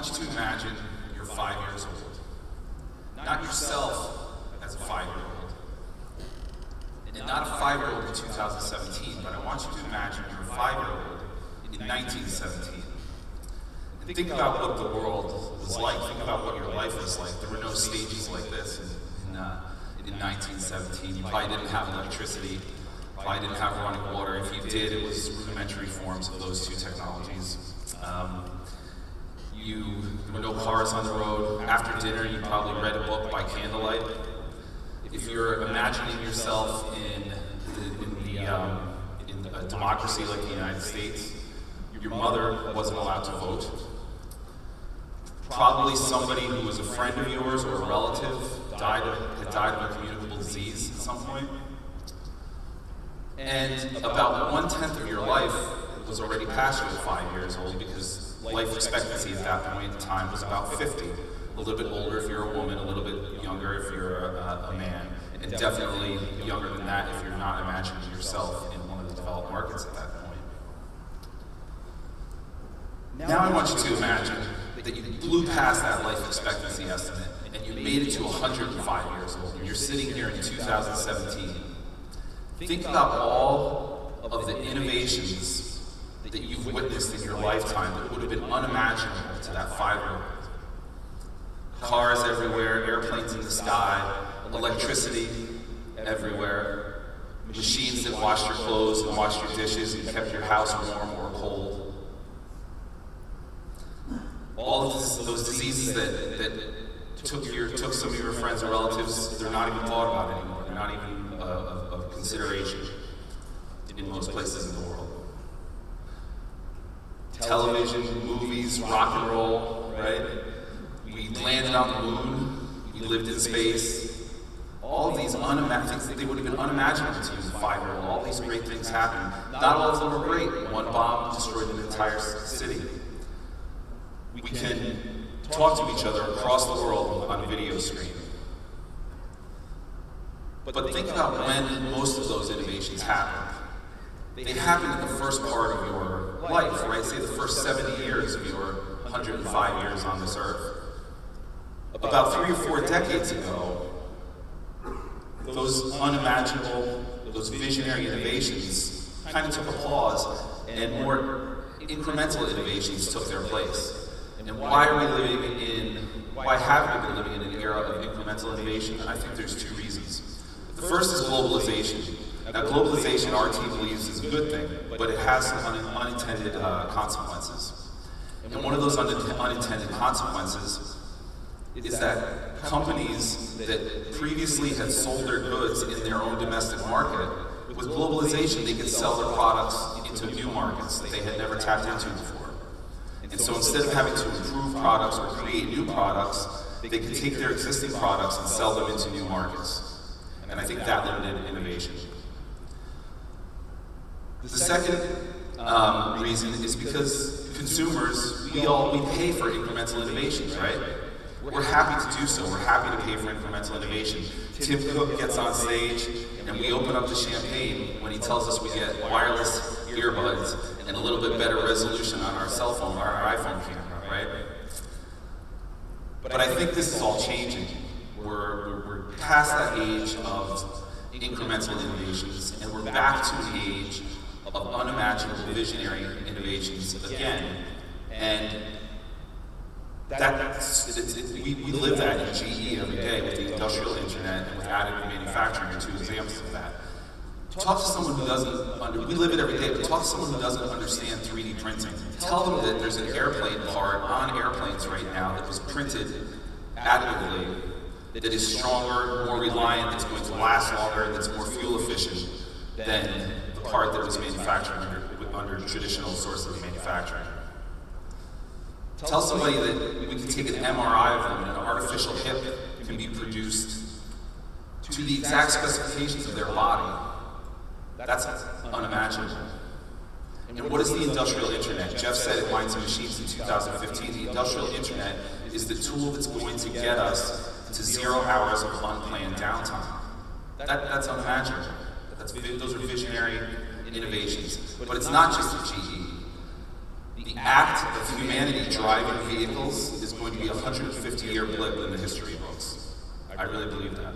want you to imagine you're 5 years old. Not yourself as a 5-year-old. And not a 5-year-old in 2017, but I want you to imagine you're a 5-year-old in 1917. And think about what the world was like. Think about what your life was like. There were no stages like this in 1917. You probably didn't have electricity. Probably didn't have running water. If you did, it was rudimentary forms of those two technologies. There were no cars on the road. After dinner, you probably read a book by candlelight. If you're imagining yourself in a democracy like the United States, your mother wasn't allowed to vote. Probably somebody who was a friend of yours or a relative had died of a communicable disease at some point. And about 1/10 of your life was already past your 5 years old, because life expectancy at that point in time was about 50. A little bit older if you're a woman, a little bit younger if you're a man, and definitely younger than that if you're not imagining yourself in one of the developed markets at that point. Now I want you to imagine that you blew past that life expectancy estimate and you made it to 105 years old, and you're sitting here in 2017. Think about all of the innovations that you've witnessed in your lifetime that would have been unimaginable to that 5-year-old. Cars everywhere, airplanes in the sky, electricity everywhere, machines that washed your clothes and washed your dishes and kept your house warm or cold. All of those diseases that took some of your friends or relatives, they're not even thought about anymore. They're not even of consideration in most places in the world. Television, movies, rock and roll, right? We landed on the moon, we lived in space. All of these things that they would have been unimaginable to you as a 5-year-old. All these great things happened. Not all of them were great. One bomb destroyed an entire city. We can talk to each other across the world on a video screen. But think about when most of those innovations happened. They happened in the first part of your life, right? Say the first 70 years of your 105 years on this earth. About 3 or 4 decades ago, those unimaginable, those visionary innovations kind of took a pause, and more incremental innovations took their place. And why have we been living in an era of incremental innovation? I think there's 2 reasons. The first is globalization. Now, globalization, our team believes, is a good thing, but it has some unintended consequences. And one of those unintended consequences is that companies that previously had sold their goods in their own domestic market, with globalization, they could sell their products into new markets that they had never tapped into before. And so instead of having to improve products or create new products, they could take their existing products and sell them into new markets. And I think that limited innovation. The second reason is because consumers, we pay for incremental innovations, right? We're happy to do so. We're happy to pay for incremental innovation. Tim Cook gets on stage and we open up the champagne when he tells us we get wireless earbuds and a little bit better resolution on our cell phone, our iPhone camera, right? But I think this is all changing. We're past that age of incremental innovations, and we're back to the age of unimaginable visionary innovations again. And we live that in GE every day with the industrial internet and with additive manufacturing are 2 examples of that. Talk to someone who doesn't, we live it every day, but talk to someone who doesn't understand 3D printing. Tell them that there's an airplane part on airplanes right now that was printed additively, that is stronger, more reliant, that's going to last longer, that's more fuel efficient than the part that was manufactured under traditional sources of manufacturing. Tell somebody that we can take an MRI of them and an artificial hip can be produced to the exact specifications of their body. That's unimaginable. And what is the industrial internet? Jeff said at Minds and Machines in 2015, the industrial internet is the tool that's going to get us to 0 hours of unplanned downtime. That's unimaginable. Those are visionary innovations. But it's not just at GE. the act of humanity driving vehicles is going to be a 150-year blip in the history books. I really believe that.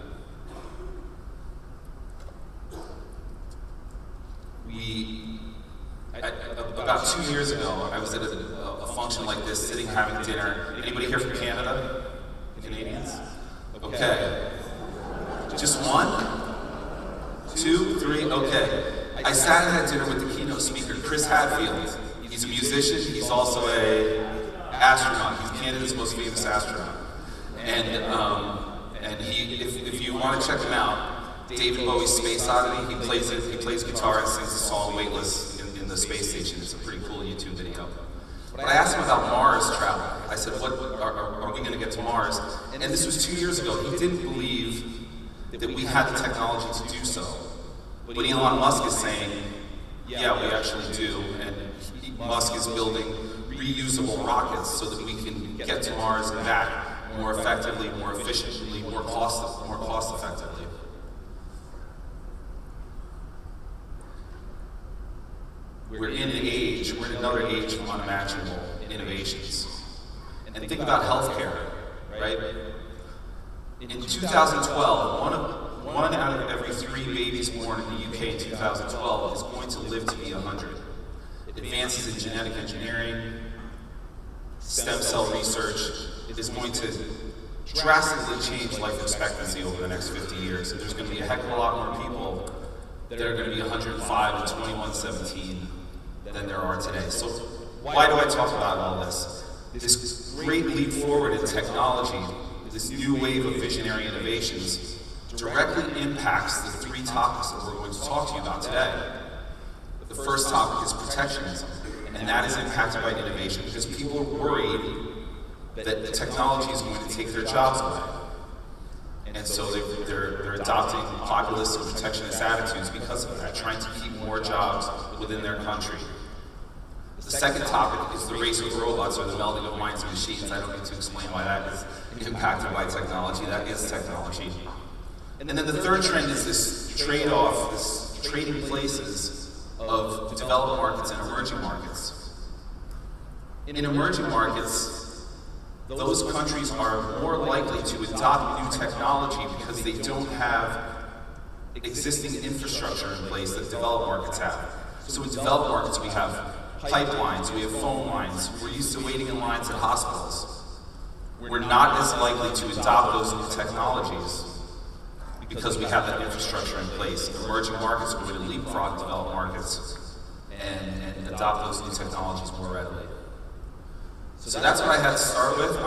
About 2 years ago, I was at a function like this, sitting having dinner. Anybody here from Canada? Canadians? Okay. Just 1? 2? 3? Okay. I sat and had dinner with the keynote speaker, Chris Hadfield. He's a musician, he's also an astronaut. He's Canada's most famous astronaut. And he, if you want to check him out, David Bowie's Space Oddity, he plays guitar and sings the song Weightless in the space station. It's a pretty cool YouTube video. But I asked him about Mars travel. I said, what are we going to get to Mars? And this was 2 years ago. He didn't believe that we had the technology to do so. But Elon Musk is saying, yeah, we actually do. And Musk is building reusable rockets so that we can get to Mars and back more effectively, more efficiently, more cost effectively. We're in another age of unimaginable innovations. And think about healthcare, right? In 2012, one out of every 3 babies born in the UK in 2012 is going to live to be 100. Advances in genetic engineering, stem cell research is going to drastically change life expectancy over the next 50 years. And there's going to be a heck of a lot more people that are going to be 105 and 2117 than there are today. So why do I talk about all this? This great leap forward in technology, this new wave of visionary innovations, directly impacts the 3 topics that we're going to talk to you about today. The first topic is protectionism, and that is impacted by innovation because people are worried that the technology is going to take their jobs away. And so they're adopting populist and protectionist attitudes because of that, trying to keep more jobs within their country. The second topic is the race with robots, or the melding of minds and machines. I don't need to explain why that is impacted by technology. That is technology. And then the third trend is this trade-off, this trading places of developed markets and emerging markets. In emerging markets, those countries are more likely to adopt new technology because they don't have existing infrastructure in place that developed markets have. So in developed markets, we have pipelines, we have phone lines, we're used to waiting in lines at hospitals. We're not as likely to adopt those new technologies because we have that infrastructure in place. Emerging markets are going to leapfrog developed markets and adopt those new technologies more readily. So that's what I had to start with.